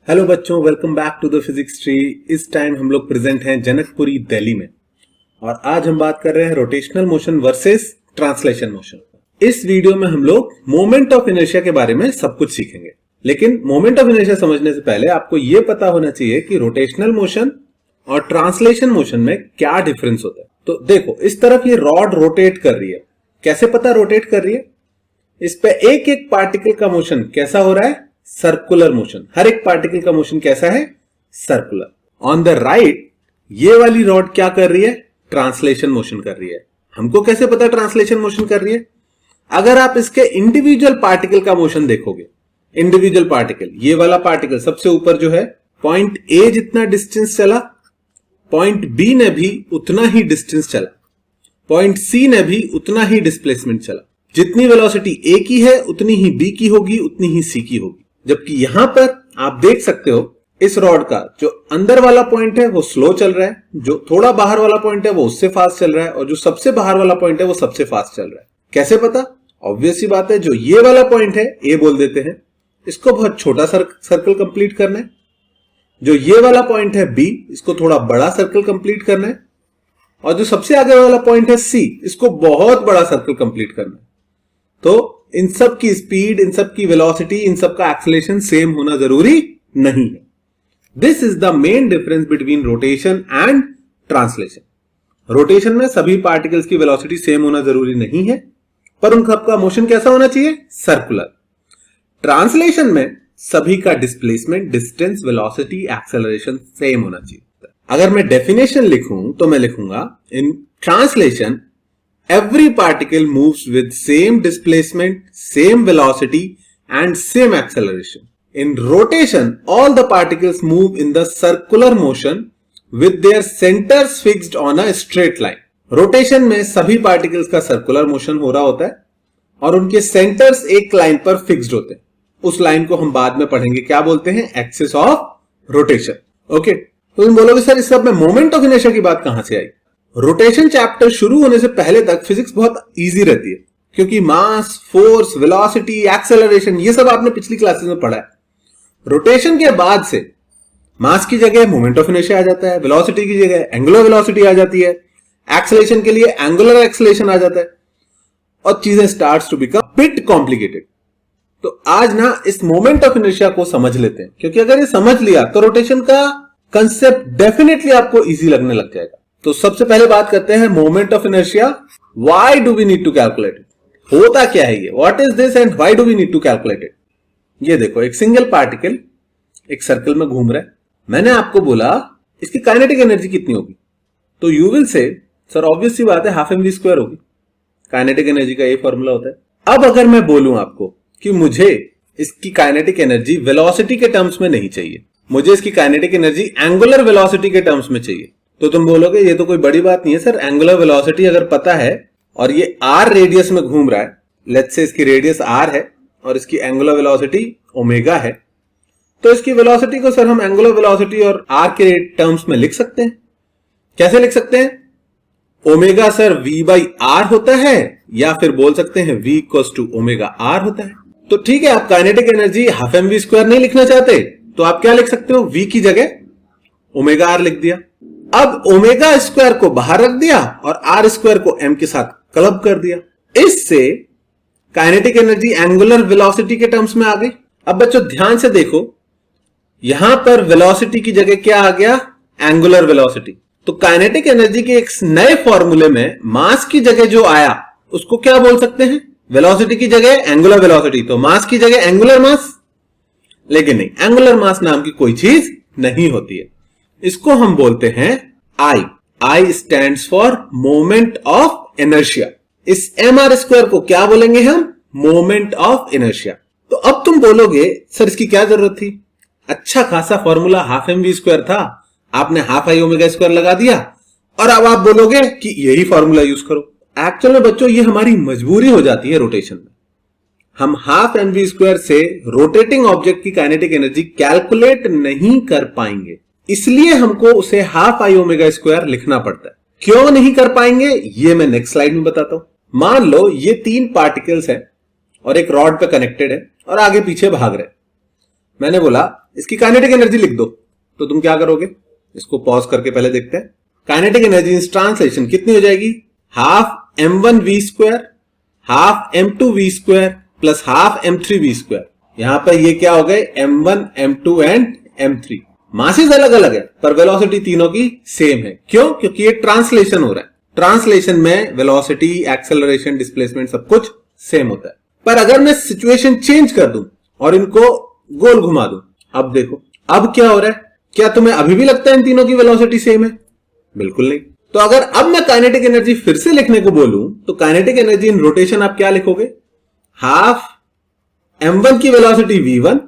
Hello बच्चों, welcome back to the physics tree. इस time हम लोग प्रेजेंट हैं जनकपुरी दिल्ली में और आज हम बात कर रहे हैं rotational motion versus translation motion. इस वीडियो में हम लोग मोमेंट ऑफ इनर्शिया के बारे में सब कुछ सीखेंगे, लेकिन मोमेंट ऑफ इनर्शिया समझने से पहले आपको यह पता होना चाहिए कि रोटेशनल मोशन और ट्रांसलेशन मोशन में क्या डिफरेंस होता है। तो देखो, इस तरफ ये रॉड रोटेट कर रही है। कैसे पता रोटेट कर रही है? इस पे एक एक पार्टिकल का मोशन कैसा हो रहा है? Circular motion. हर एक पार्टिकल का मोशन कैसा है? सर्कुलर। ऑन द राइट ये वाली रॉड क्या कर रही है? ट्रांसलेशन मोशन कर रही है। हमको कैसे पता ट्रांसलेशन मोशन कर रही है? अगर आप इसके इंडिविजुअल पार्टिकल का मोशन देखोगे, इंडिविजुअल पार्टिकल, ये वाला पार्टिकल सबसे ऊपर जो है पॉइंट ए जितना डिस्टेंस चला, पॉइंट बी ने भी उतना ही डिस्टेंस चला, पॉइंट सी ने भी उतना ही डिस्प्लेसमेंट चला। जितनी वेलोसिटी ए की है उतनी ही बी की होगी, उतनी ही सी की होगी। जबकि यहां पर आप देख सकते हो इस रॉड का जो अंदर वाला पॉइंट है वो स्लो चल रहा है, जो थोड़ा बाहर वाला पॉइंट है वो उससे फास्ट चल रहा है, और जो सबसे बाहर वाला पॉइंट है वो सबसे फास्ट चल रहा है। कैसे पता? ऑब्वियस सी बात है, जो ये वाला पॉइंट है ए बोल देते हैं, इसको बहुत छोटा सर्कल कंप्लीट करना है। जो ये वाला पॉइंट है बी, इसको थोड़ा बड़ा सर्कल कंप्लीट करना है, और जो सबसे आगे वाला पॉइंट है सी, इसको बहुत बड़ा सर्कल कंप्लीट करना है। तो इन सब की स्पीड, इन सब की वेलोसिटी, इन सब का एक्सेलरेशन सेम होना जरूरी नहीं है। This is the main difference between rotation and translation. Rotation में सभी पार्टिकल्स की वेलोसिटी सेम होना जरूरी नहीं है, पर उन सबका मोशन कैसा होना चाहिए? सर्कुलर। ट्रांसलेशन में सभी का displacement, distance, velocity, acceleration same होना चाहिए। अगर मैं डेफिनेशन लिखूं तो मैं लिखूंगा, in translation every particle moves with same displacement, same velocity and same acceleration. In rotation, all the particles move in the circular motion with their centers fixed on a straight line. Rotation में सभी particles का circular motion हो रहा होता है और उनके centers एक लाइन पर फिक्स्ड होते हैं। उस लाइन को हम बाद में पढ़ेंगे, क्या बोलते हैं? Axis of rotation. ओके, तो तुम बोलोगे सर इस सब में मोमेंट ऑफ इनर्शिया की बात कहां से आई? रोटेशन चैप्टर शुरू होने से पहले तक फिजिक्स बहुत इजी रहती है, क्योंकि मास, फोर्स, वेलोसिटी, एक्सेलरेशन ये सब आपने पिछली क्लासेस में पढ़ा है। रोटेशन के बाद से मास की जगह मोमेंट ऑफ इनर्शिया आ जाता है, वेलोसिटी की जगह एंगुलर वेलोसिटी आ जाती है, एक्सेलरेशन के लिए एंगुलर एक्सेलरेशन आ जाता है, और चीजें starts to become bit complicated. तो आज ना इस मोमेंट ऑफ इनर्शिया को समझ लेते हैं, क्योंकि अगर ये समझ लिया तो रोटेशन का कंसेप्ट डेफिनेटली आपको इजी लगने लग जाएगा। तो सबसे पहले बात करते हैं moment of inertia. Why do we need to calculate it? होता क्या है ये? What is this and why do we need to calculate it? ये देखो, एक सिंगल पार्टिकल एक सर्कल में घूम रहा है। मैंने आपको बोला इसकी काइनेटिक एनर्जी कितनी होगी, तो you will say sir obvious सी बात है हाफ mv स्क्वायर होगी। काइनेटिक एनर्जी का ये फॉर्मूला होता है। अब अगर मैं बोलूं आपको कि मुझे इसकी काइनेटिक एनर्जी वेलोसिटी के टर्म्स में नहीं चाहिए, मुझे इसकी काइनेटिक एनर्जी एंगुलर वेलोसिटी के टर्म्स में चाहिए, तो तुम बोलोगे ये तो कोई बड़ी बात नहीं है सर, एंगुलर वेलोसिटी अगर पता है और ये r रेडियस में घूम रहा है, लेट्स से इसकी रेडियस r है और इसकी एंगुलर वेलोसिटी ओमेगा है, तो इसकी वेलोसिटी को सर हम एंगुलर वेलोसिटी और r के टर्म्स में लिख सकते हैं। कैसे लिख सकते हैं? ओमेगा सर v बाई r होता है, या फिर बोल सकते हैं v equals to omega r होता है। तो ठीक है, आप kinetic energy half mv square नहीं लिखना चाहते तो आप क्या लिख सकते हो? v की जगह ओमेगा r लिख दिया। अब ओमेगा स्क्वायर को बाहर रख दिया और आर स्क्वायर को एम के साथ क्लब कर दिया। इससे काइनेटिक एनर्जी एंगुलर वेलोसिटी के टर्म्स में आ गई। अब बच्चों ध्यान से देखो, यहां पर वेलोसिटी की जगह क्या आ गया? Angular velocity. तो काइनेटिक एनर्जी के एक नए फॉर्मूले में मास की जगह जो आया उसको क्या बोल सकते हैं? वेलोसिटी की जगह एंगुलर वेलोसिटी, तो मास की जगह एंगुलर मास। लेकिन नहीं, एंगुलर मास नाम की कोई चीज नहीं होती है। इसको हम बोलते हैं I। I stands for moment of inertia. इस mr स्क्वायर को क्या बोलेंगे हम? Moment of inertia. तो अब तुम बोलोगे सर इसकी क्या जरूरत थी? अच्छा खासा फॉर्मूला हाफ mv स्क्वायर था, आपने हाफ i ओमेगा स्क्वायर लगा दिया और अब आप बोलोगे कि यही फॉर्मूला यूज करो। एक्चुअल में बच्चों ये हमारी मजबूरी हो जाती है रोटेशन में। हम हाफ mv स्क्वायर से रोटेटिंग ऑब्जेक्ट की काइनेटिक एनर्जी कैलकुलेट नहीं कर पाएंगे, इसलिए हमको उसे हाफ आई ओमेगा स्क्वायर लिखना पड़ता है। क्यों नहीं कर पाएंगे ये मैं नेक्स्ट स्लाइड में बताता हूं। मान लो ये तीन पार्टिकल्स हैं और एक रॉड पे कनेक्टेड है और आगे पीछे भाग रहे हैं। मैंने बोला इसकी काइनेटिक एनर्जी लिख दो, तो तुम क्या करोगे? इसको पॉज करके पहले देखते हैं। काइनेटिक एनर्जी इन ट्रांसलेशन कितनी हो जाएगी? Half m1v square half m2v square plus half m3v square. यहां पर ये क्या हो गए? m1 m2 and m3। Masses अलग अलग है पर वेलोसिटी तीनों की सेम है। क्यों? क्योंकि ये ट्रांसलेशन हो रहा है। ट्रांसलेशन में वेलोसिटी, एक्सेलरेशन, डिस्प्लेसमेंट सब कुछ सेम होता है। पर अगर मैं सिचुएशन चेंज कर दूं और इनको गोल घुमा दूं, अब देखो अब क्या हो रहा है? क्या तुम्हें अभी भी लगता है इन तीनों की वेलोसिटी सेम है? बिल्कुल नहीं। तो अगर अब मैं काइनेटिक एनर्जी फिर से लिखने को बोलूं तो काइनेटिक एनर्जी इन रोटेशन आप क्या लिखोगे? हाफ m1 की वेलोसिटी v1,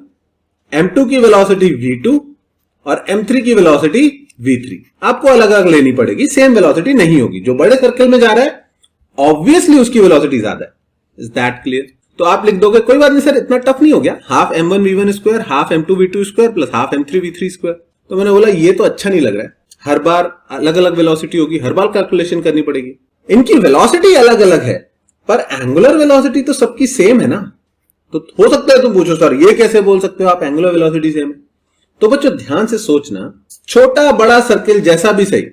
m2 की वेलोसिटी v2 और m3 की वेलोसिटी v3। आपको अलग अलग लेनी पड़ेगी, सेम वेलोसिटी नहीं होगी। जो बड़े सर्कल में जा रहा है ऑब्वियसली उसकी वेलोसिटी ज्यादा है। Is that clear? तो आप लिख दोगे कोई बात नहीं सर, इतना टफ नहीं हो गया, half m1 v1 square half m2 v2 square plus half m3 v3 square. तो मैंने बोला ये तो अच्छा नहीं लग रहा है, हर बार अलग अलग वेलोसिटी होगी, हर बार कैलकुलेशन करनी पड़ेगी। इनकी वेलोसिटी अलग अलग है पर एंगुलर वेलोसिटी तो सबकी सेम है ना। तो हो सकता है तुम पूछो सर ये कैसे बोल सकते हो आप, एंगुलर वेलोसिटी सेम है? तो बच्चों ध्यान से सोचना, छोटा बड़ा सर्किल जैसा भी सही,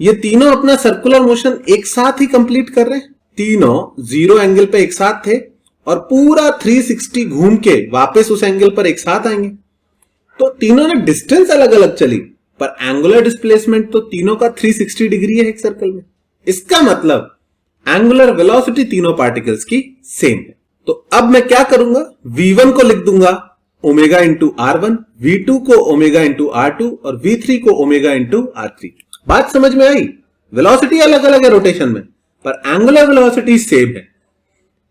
ये तीनों अपना सर्कुलर मोशन एक साथ ही कंप्लीट कर रहे हैं। तीनों जीरो एंगल पे एक साथ थे और पूरा 360 घूम के वापस उस एंगल पर एक साथ आएंगे। तो तीनों ने डिस्टेंस अलग अलग चली पर एंगुलर डिस्प्लेसमेंट तो तीनों का 360 डिग्री है एक सर्कल में। इसका मतलब एंगुलर वेलोसिटी तीनों पार्टिकल्स की सेम है। तो अब मैं क्या करूंगा? v1 को लिख दूंगा ओमेगा इंटू r1, v2 को ओमेगा इंटू r2 और v3 को ओमेगा इंटू r3। बात समझ में आई? वेलोसिटी अलग अलग है रोटेशन में पर एंगुलर वेलोसिटी सेम है।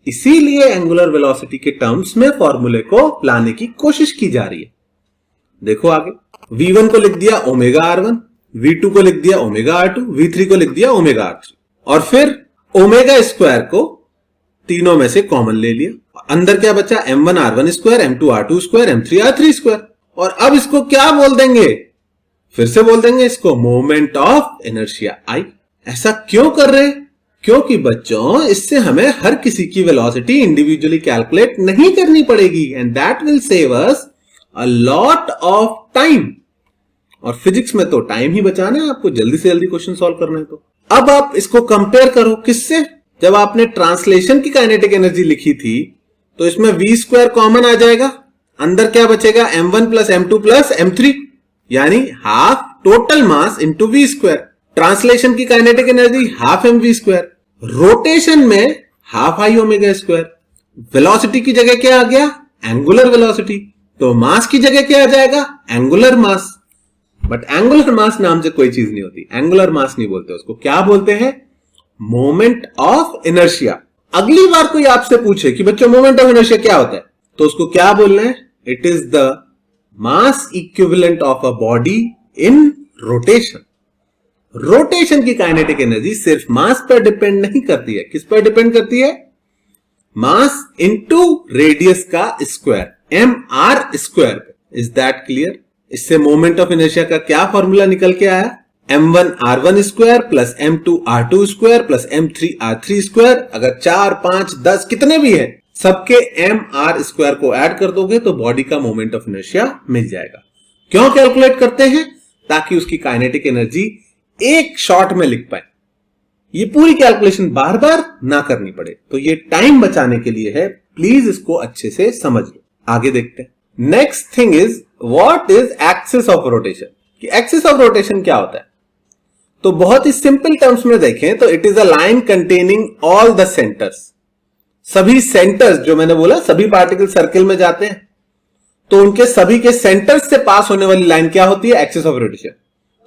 इसीलिए एंगुलर वेलोसिटी के टर्म्स में फॉर्मूले को लाने की कोशिश की जा रही है। देखो आगे, v1 को लिख दिया ओमेगा r1, v2 को लिख दिया ओमेगा r2, v3 को लिख दिया ओमेगा r3 और फिर ओमेगा स्क्वायर को तीनों में से कॉमन ले लिया। अंदर क्या बचा? m1 r1 square, m2 r2 square, m3 r3 square. और अब इसको क्या बोल देंगे? फिर से बोल देंगे इसको मोमेंट ऑफ इनर्शिया I। ऐसा क्यों कर रहे? क्योंकि बच्चों इससे हमें हर किसी की वेलोसिटी इंडिविजुअली कैलकुलेट नहीं करनी पड़ेगी and that will save us a lot of time. और फिजिक्स में तो टाइम ही बचाना है, आपको जल्दी से जल्दी क्वेश्चन सॉल्व करना है। तो अब आप इसको कंपेयर करो किससे? जब आपने ट्रांसलेशन की काइनेटिक एनर्जी लिखी थी तो इसमें v स्क्वायर कॉमन आ जाएगा, अंदर क्या बचेगा? m1 plus m2 plus m3 यानी half total mass into v square. Translation की kinetic energy half mv square, rotation में half i omega square. Velocity की जगह क्या आ गया? Angular velocity. तो मास की जगह क्या आ जाएगा? Angular mass. But angular mass नाम से कोई चीज नहीं होती, एंगुलर मास नहीं बोलते उसको, क्या बोलते हैं? Moment of inertia. अगली बार कोई आपसे पूछे कि बच्चों मोमेंट ऑफ इनर्शिया क्या होता है, तो उसको क्या बोलना है? It is the mass equivalent of a body in rotation. Rotation की काइनेटिक एनर्जी सिर्फ मास पर डिपेंड नहीं करती है, किस पर डिपेंड करती है? मास इनटू रेडियस का square, mr square. Is that clear? इससे मोमेंट ऑफ इनर्शिया का क्या फॉर्मूला निकल के आया? m1 r1 square plus m2 r2 square plus m3 r3 square. अगर 4, 5, 10 कितने भी है सबके mr स्क्वायर को ऐड कर दोगे तो बॉडी का मोमेंट ऑफ इनर्शिया मिल जाएगा। क्यों कैलकुलेट करते हैं? ताकि उसकी काइनेटिक एनर्जी एक शॉट में लिख पाए, ये पूरी कैलकुलेशन बार बार ना करनी पड़े। तो ये टाइम बचाने के लिए है, प्लीज इसको अच्छे से समझ लो। आगे देखते हैं। Next thing is what is axis of rotation. कि एक्सिस ऑफ रोटेशन क्या होता है? तो बहुत ही सिंपल टर्म्स में देखें तो it is a line containing all the centres. सभी सेंटर्स, जो मैंने बोला सभी पार्टिकल सर्किल में जाते हैं तो उनके सभी के सेंटर्स से पास होने वाली लाइन क्या होती है? Axis of rotation.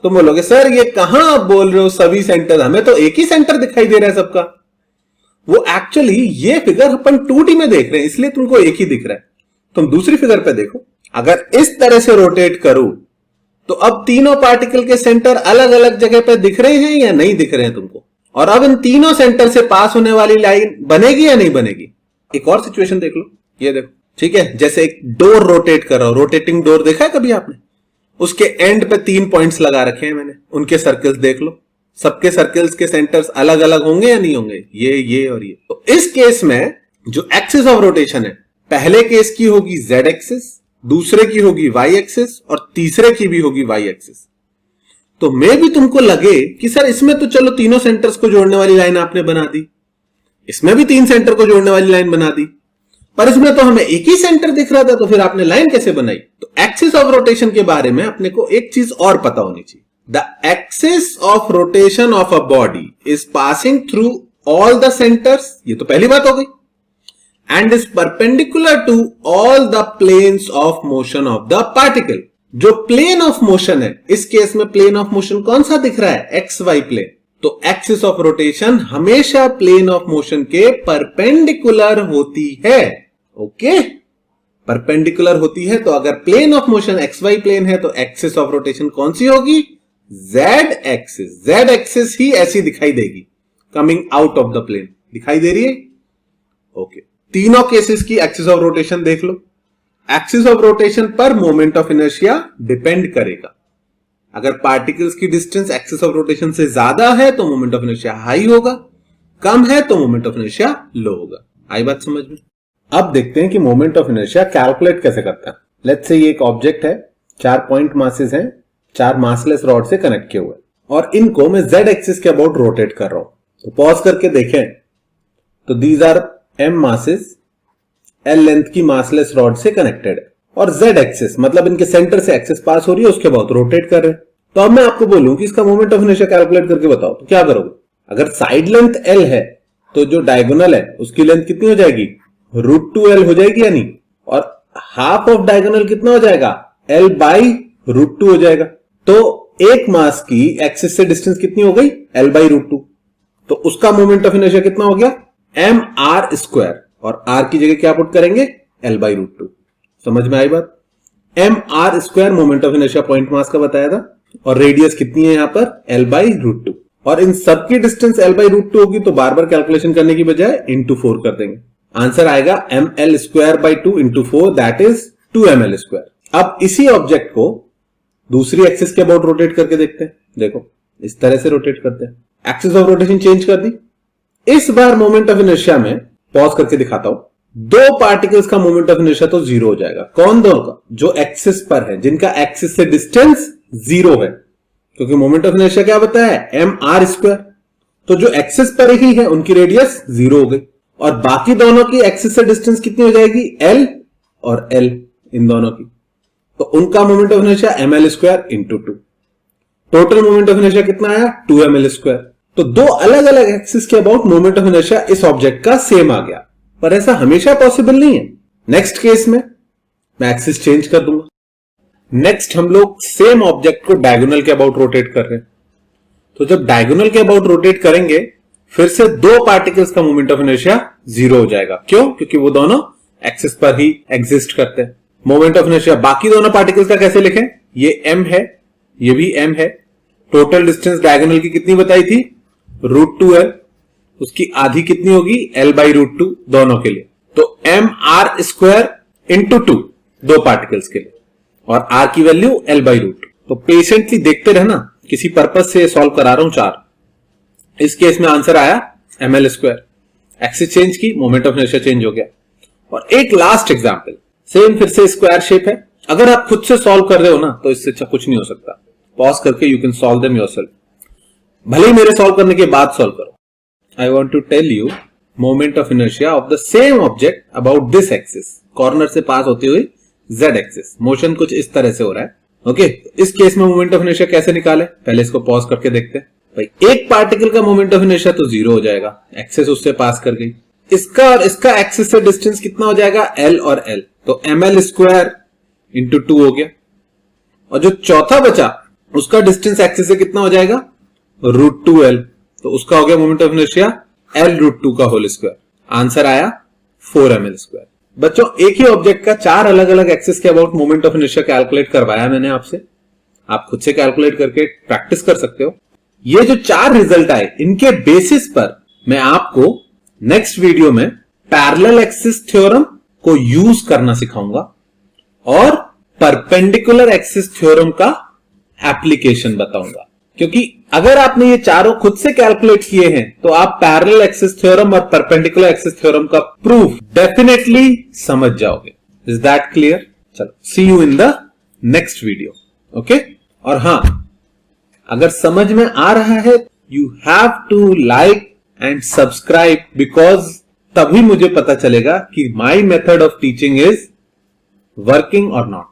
तुम बोलोगे सर ये कहां आप बोल रहे हो सभी सेंटर, हमें तो एक ही सेंटर दिखाई दे रहा है सबका। वो एक्चुअली ये फिगर अपन 2D में देख रहे हैं इसलिए तुमको एक ही दिख रहा है। तुम दूसरी फिगर पे देखो, अगर इस तरह से रोटेट करूं तो अब तीनों पार्टिकल के सेंटर अलग अलग जगह पे दिख रहे हैं या नहीं दिख रहे हैं तुमको? और अब इन तीनों सेंटर से पास होने वाली लाइन बनेगी या नहीं बनेगी? एक और सिचुएशन देख लो, ये देखो, ठीक है, जैसे एक डोर रोटेट कर रहा हो, रोटेटिंग डोर देखा है कभी आपने? उसके एंड पे 3 पॉइंट्स लगा रखे हैं मैंने, उनके सर्कल्स देख लो, सबके सर्कल्स के सेंटर्स अलग अलग होंगे या नहीं होंगे? ये और ये। तो इस केस में जो एक्सिस ऑफ रोटेशन है, पहले केस की होगी z एक्सिस दूसरे की होगी y एक्सिस और तीसरे की भी होगी y एक्सिस। तो मे भी तुमको लगे कि सर इसमें तो चलो तीनों सेंटर्स को जोड़ने वाली लाइन आपने बना दी, इसमें भी 3 सेंटर को जोड़ने वाली लाइन बना दी, पर इसमें तो हमें एक ही सेंटर दिख रहा था, तो फिर आपने लाइन कैसे बनाई? तो एक्सिस ऑफ रोटेशन के बारे में अपने को एक चीज और पता होनी चाहिए। The axis of rotation of a body is passing through all the centres, ये तो पहली बात हो गई, and is perpendicular to all the planes of motion of the particle. जो प्लेन ऑफ मोशन है, इस केस में प्लेन ऑफ मोशन कौन सा दिख रहा है? X Y plane. तो एक्सिस ऑफ रोटेशन हमेशा प्लेन ऑफ मोशन के परपेंडिकुलर होती है। ओके, परपेंडिकुलर होती है। तो अगर plane of motion X Y plane है तो एक्सिस ऑफ रोटेशन कौन सी होगी? Z axis. जेड एक्सिस ही ऐसी दिखाई देगी, coming out of the plane. दिखाई दे रही है? ओके, तीनों केसेस की एक्सिस ऑफ रोटेशन देख लो। एक्सिस ऑफ रोटेशन पर मोमेंट ऑफ इनर्शिया डिपेंड करेगा। अगर पार्टिकल्स की डिस्टेंस एक्सिस ऑफ रोटेशन से ज्यादा है तो मोमेंट ऑफ इनर्शिया हाई होगा, कम है तो मोमेंट ऑफ इनर्शिया लो होगा। आई बात समझ में? अब देखते हैं कि मोमेंट ऑफ इनर्शिया कैलकुलेट कैसे करता है। लेट्स से ये एक ऑब्जेक्ट है, 4 पॉइंट मासेस हैं, 4 मासलेस रॉड से कनेक्ट किए हुए, और इनको मैं जेड एक्सिस के अबाउट रोटेट कर रहा हूं। तो पॉज करके देखें तो these are M masses, L length की मासलेस रॉड से कनेक्टेड है, और जेड एक्सिस मतलब इनके सेंटर से एक्सिस पास हो रही है, उसके बाद रोटेट कर रहे हैं। तो अब मैं आपको बोलूं कि इसका मोमेंट ऑफ इनर्शिया कैलकुलेट करके बताओ, तो क्या करोगे? अगर साइड लेंथ एल है तो जो डायगोनल है उसकी लेंथ कितनी हो जाएगी? √2l हो जाएगी या नहीं? और हाफ ऑफ डायगोनल कितना हो जाएगा? l बाई √2 हो जाएगा। तो एक मास की एक्सिस से डिस्टेंस कितनी हो गई? l by √2। तो उसका मोमेंट ऑफ इनर्शिया कितना हो गया? mr², और r की जगह क्या पुट करेंगे? l by √2। समझ में आई बात? mr² moment of inertia point mass का बताया था, और रेडियस कितनी है यहां पर? l by √2। और इन सबकी डिस्टेंस l बाई √2 होगी, तो बार बार कैलकुलेशन करने की बजाय इंटू 4 कर देंगे। आंसर आएगा ml² by 2 into 4, that is 2ml²। अब इसी ऑब्जेक्ट को दूसरी एक्सिस के अबाउट रोटेट करके देखते हैं। देखो इस तरह से रोटेट करते हैं, एक्सिस ऑफ रोटेशन चेंज कर दी। इस बार मोमेंट ऑफ इनर्शिया में पॉज करके दिखाता हूं, 2 पार्टिकल्स का मोमेंट ऑफ इनर्शिया तो 0 हो जाएगा। कौन दोनों का? जो एक्सिस पर है, जिनका एक्सिस से डिस्टेंस 0 है, क्योंकि मोमेंट ऑफ इनर्शिया क्या बताया है? mr²। तो जो एक्सिस पर ही है उनकी रेडियस 0 हो गई, और बाकी दोनों की एक्सिस से डिस्टेंस कितनी हो जाएगी? l और l, इन दोनों की। तो उनका moment of inertia ml² into 2। Total moment of inertia कितना आया? 2ml²। तो 2 अलग अलग एक्सिस के अबाउट मोमेंट ऑफ इनर्शिया इस ऑब्जेक्ट का सेम आ गया, पर ऐसा हमेशा पॉसिबल नहीं है। नेक्स्ट केस में मैं एक्सिस चेंज कर दूंगा। नेक्स्ट हम लोग सेम ऑब्जेक्ट को डायगोनल के अबाउट रोटेट कर रहे हैं। तो जब डायगोनल के अबाउट रोटेट करेंगे, फिर से 2 पार्टिकल्स का मोमेंट ऑफ इनर्शिया 0 हो जाएगा। क्यों? क्योंकि वो दोनों एक्सिस पर ही एग्जिस्ट करते हैं। मोमेंट ऑफ इनर्शिया बाकी दोनों पार्टिकल्स का कैसे लिखें? ये m है, ये भी m है। टोटल डिस्टेंस डायगोनल की कितनी बताई थी? √2l। उसकी आधी कितनी होगी? l बाई √2 दोनों के लिए। तो mr² इंटू 2 2 पार्टिकल्स के लिए, और r की वैल्यू l बाई √2। तो पेशेंटली देखते रहना, किसी पर्पज से सॉल्व करा रहा हूं 4। इस केस में आंसर आया ml²। एक्सिस चेंज की, मोमेंट ऑफ इनर्शिया चेंज हो गया। और एक लास्ट एग्जांपल, सेम फिर से स्क्वायर शेप है। अगर आप खुद से सॉल्व कर रहे हो ना, तो इससे अच्छा कुछ नहीं हो सकता। पॉज करके you can solve them yourself, भले ही मेरे सॉल्व करने के बाद सॉल्व करो। I want to tell you moment of inertia of the same object about this axis, corner से पास होती हुई जेड एक्सिस। मोशन कुछ इस तरह से हो रहा है। ओके, इस केस में मोमेंट ऑफ इनर्शिया कैसे निकाले? पहले इसको पॉज करके देखते हैं। भाई एक पार्टिकल का मोमेंट ऑफ इनर्शिया तो 0 हो जाएगा, एक्सिस उससे पास कर गई। इसका और इसका एक्सिस से डिस्टेंस कितना हो जाएगा? l और l। तो ml² इंटू 2 हो गया। और जो चौथा बचा उसका डिस्टेंस एक्सिस से कितना हो जाएगा? √2l। तो उसका हो गया मोमेंट ऑफ इनर्शिया l√2 का होल स्क्वायर। आंसर आया 4ml²। बच्चों, एक ही ऑब्जेक्ट का 4 अलग अलग एक्सिस के about moment of inertia calculate करवाया मैंने आपसे। आप खुद से कैलकुलेट करके प्रैक्टिस कर सकते हो। ये जो 4 रिजल्ट आए, इनके बेसिस पर मैं आपको नेक्स्ट वीडियो में पैरेलल एक्सिस थ्योरम को यूज करना सिखाऊंगा और परपेंडिकुलर एक्सिस थ्योरम का एप्लीकेशन बताऊंगा। क्योंकि अगर आपने ये चारों खुद से कैलकुलेट किए हैं तो आप पैरेलल एक्सिस थ्योरम और परपेंडिकुलर एक्सिस थ्योरम का प्रूफ डेफिनेटली समझ जाओगे। Is that clear? चलो, see you in the next video. Okay, और हां, अगर समझ में आ रहा है, you have to like and subscribe, because तभी मुझे पता चलेगा कि my method of teaching is working और नॉट।